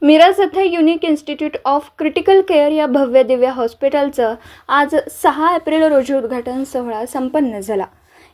मिरज येथे unique institute of critical care या भव्य दिव्य हॉस्पिटलचं आज 6 एप्रिल रोजी उद्घाटन सोहळा संपन्न झाला।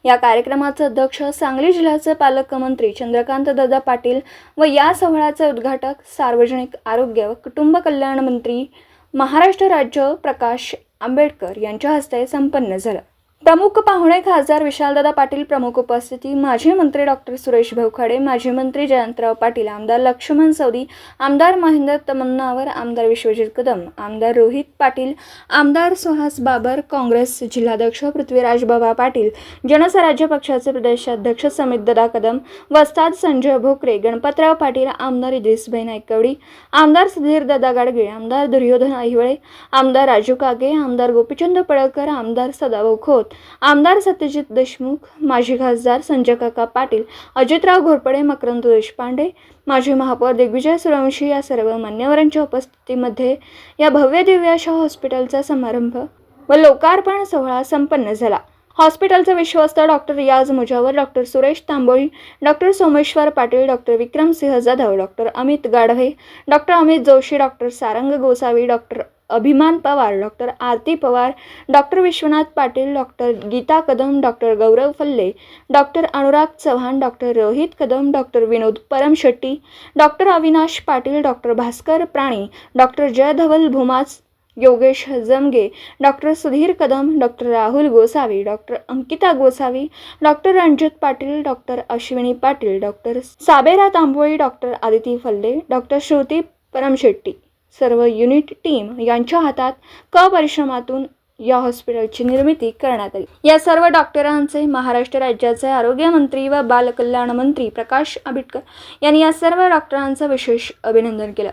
या कार्यक्रमाचं अध्यक्ष सांगली जिल्ह्याचे पालकमंत्री चंद्रकांत दादा पाटील व या सोहळ्याचे उद्घाटक सार्वजनिक आरोग्य व कुटुंब कल्याण मंत्री महाराष्ट्र राज्य प्रकाश आंबेडकर यांच्या हस्ते संपन्न झालं। प्रमुख पाहुणे खासदार विशालदादा पाटील प्रमुख उपस्थिती, माजी मंत्री डॉक्टर सुरेश भवखाडे, माजी मंत्री जयंतराव पाटील, आमदार लक्ष्मण सवदी, आमदार महेंद्र तमन्नावर, आमदार विश्वजित कदम, आमदार रोहित पाटील, आमदार सुहास बाबर, काँग्रेस जिल्हाध्यक्ष पृथ्वीराज बाबा पाटील, जनस्वराज्य पक्षाचे प्रदेशाध्यक्ष समितदादा कदम, वस्ताद संजय भोकरे, गणपतराव पाटील, आमदार इद्रिसभाई नाईकवडी, आमदार सुधीरदादा गाडगे, आमदार दुर्योधन अहिवळे, आमदार राजू कागे, आमदार गोपीचंद पडळकर, आमदार सदाभाऊ खोत, आमदार सत्यजित देशमुख, माजी खासदार संजय काका पाटील, अजितराव घोरपडे, मकरंद देशपांडे, माजी महापौर दिग्विजय सूर्यवंशी या सर्व मान्यवरांच्या उपस्थितीमध्ये या भव्य दिव्य अशा हॉस्पिटलचा समारंभ व लोकार्पण सोहळा संपन्न झाला। हॉस्पिटलचे विश्वस्त doctor Riyaz Mujawar, doctor Suresh Tamboli, doctor Someshwar Patil, doctor Vikramsinh Jadhav, doctor Amit Gadhave, doctor Amit Joshi, doctor Sarang Gosavi, doctor Abhiman Pawar, doctor Aarti Pawar, doctor Vishwanath Patil, doctor Geeta Kadam, doctor Gaurav Phalle, doctor Anurag Chavan, doctor Rohit Kadam, doctor Vinod Paramshetti, doctor Avinash Patil, doctor Bhaskar Prani, doctor Jay Dhawal Bhumaj, Yogesh Jamge, doctor Sudhir Kadam, doctor Rahul Gosavi, doctor Ankita Gosavi, doctor Ranjit Patil, doctor Ashwini Patil, doctor Sabera Tamboli, doctor Aditi फल्ले, डॉक्टर श्रुती परमशेट्टी, सर्व युनिट टीम यांच्या हातात परिश्रमातून या हॉस्पिटलची निर्मिती करण्यात आली। या सर्व डॉक्टरांचे महाराष्ट्र राज्याचे आरोग्य मंत्री व बालकल्याण मंत्री प्रकाश आंबेडकर यांनी या सर्व डॉक्टरांचं विशेष अभिनंदन केलं।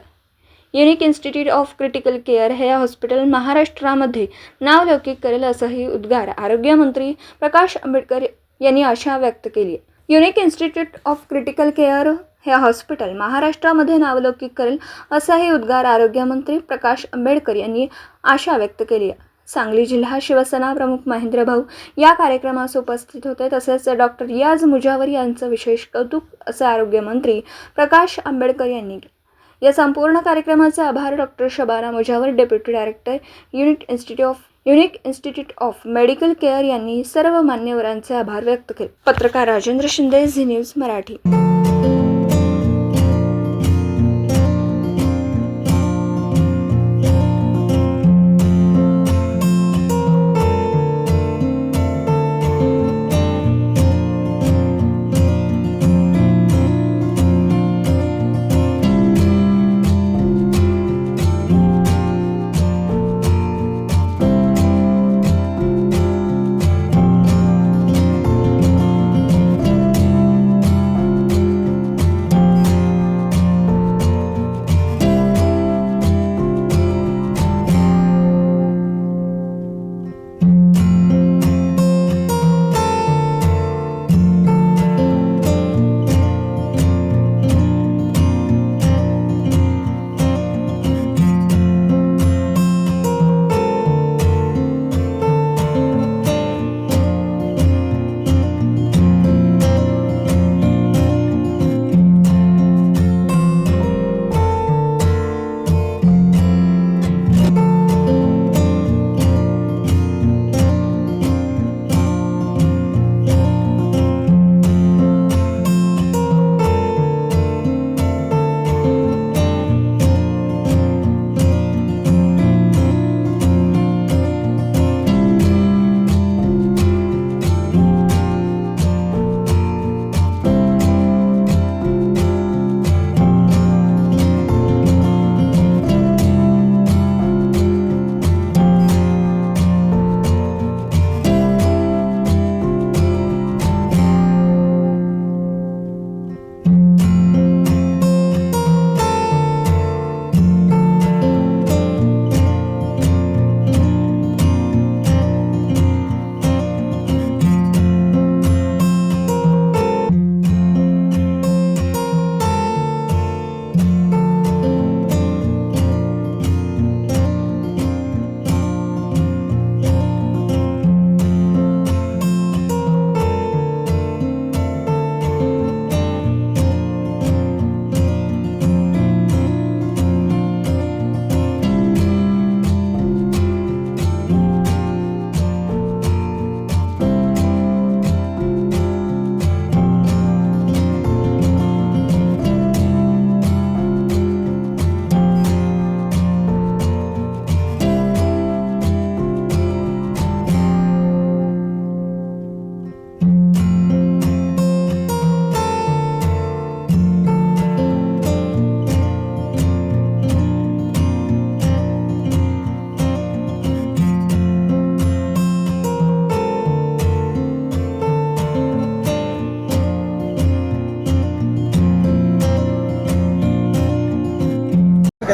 Unique institute of critical care हे हॉस्पिटल महाराष्ट्रामध्ये नावलौकिक करेल असंही उद्गार आरोग्य मंत्री प्रकाश आंबेडकर यांनी आशा व्यक्त केली। Unique institute of critical care हे हॉस्पिटल महाराष्ट्रामध्ये नावलौकिक करेल असाही उद्गार आरोग्य मंत्री प्रकाश आंबेडकर यांनी आशा व्यक्त केली आहे। सांगली जिल्हा शिवसेना प्रमुख महेंद्र भाऊ या कार्यक्रमास उपस्थित होते। तसेच डॉक्टर रियाज मुजावर यांचं विशेष कौतुक असं आरोग्य मंत्री प्रकाश आंबेडकर यांनी केलं। या संपूर्ण कार्यक्रमाचे आभार doctor Shabana Mujawar, deputy director unique institute of medical care यांनी सर्व मान्यवरांचे आभार व्यक्त केले। पत्रकार राजेंद्र शिंदे, झी न्यूज मराठी।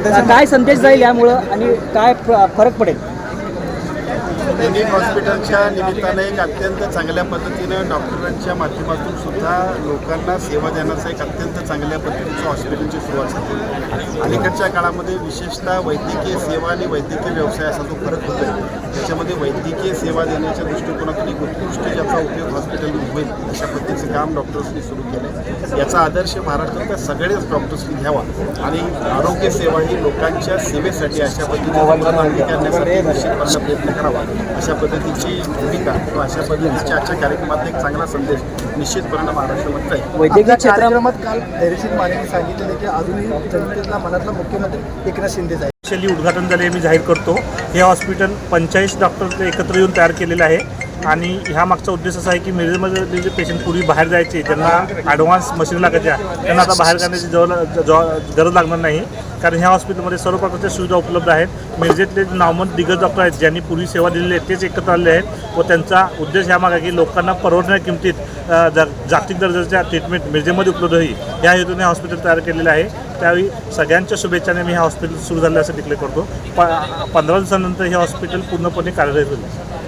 काय संदेश जाईल यामुळं आणि काय फरक पडेल? दैनिक हॉस्पिटलच्या निमित्तानं एक अत्यंत चांगल्या पद्धतीनं डॉक्टरांच्या माध्यमातून सुद्धा लोकांना सेवा देण्याचं एक अत्यंत चांगल्या पद्धतीचं हॉस्पिटलची सुरुवात झाली. अलीकडच्या काळामध्ये विशेषतः वैद्यकीय सेवा आणि वैद्यकीय व्यवसाय असा जो फरक होतो त्याच्यामध्ये वैद्यकीय सेवा देण्याच्या दृष्टिकोनातून एक उत्कृष्ट ज्याचा उपयोग हॉस्पिटलमध्ये होईल अशा पद्धतीचं काम डॉक्टर्सनी सुरू केलं आहे. याचा आदर्श महाराष्ट्रातल्या सगळेच डॉक्टर्सनी घ्यावा आणि आरोग्य सेवा ही लोकांच्या सेवेसाठी अशा पद्धतीने करण्यासाठी निश्चितपणे प्रयत्न करावा. अशा पद्धतीची भूमिका किंवा अशा पद्धतीच्या आजच्या कार्यक्रमात एक चांगला संदेश निश्चितपणे महाराष्ट्रामध्ये जाईल. वैद्यकीय कार्यक्रमात काल धैर्यशील मानेने सांगितलेलं की अजूनही जनतेला मनातला मुख्यमंत्री एकनाथ शिंदेच आहे. ऑफिशियली उद्घाटन झाले मी जाहीर करतो. हे हॉस्पिटल 45 डॉक्टर एकत्र येऊन तयार केलेलं आहे आणि ह्या मागचा उद्देश असा आहे की मिरजमध्ये जे पेशंट पूर्वी बाहेर जायचे ज्यांना ॲडव्हान्स मशीन लागायच्या त्यांना आता बाहेर काढण्याची गरज लागणार नाही, कारण ह्या हॉस्पिटलमध्ये सर्व प्रकारच्या सुविधा उपलब्ध आहेत. मिरजेतले नामवंत दिग्गज डॉक्टर आहेत ज्यांनी पूर्वी सेवा दिलेली आहे तेच एकत्र आले आहेत व त्यांचा उद्देश ह्या मागे की लोकांना परवडणाऱ्या किमतीत जागतिक दर्जाच्या ट्रीटमेंट मिरजेमध्ये उपलब्ध होईल या हेतूने हॉस्पिटल तयार केलेलं आहे. त्यावेळी सगळ्यांच्या शुभेच्छाने मी हे हॉस्पिटल सुरू झालं असं डिक्लेअर करतो. 15 दिवसानंतर हे हॉस्पिटल पूर्णपणे कार्यरत होईल.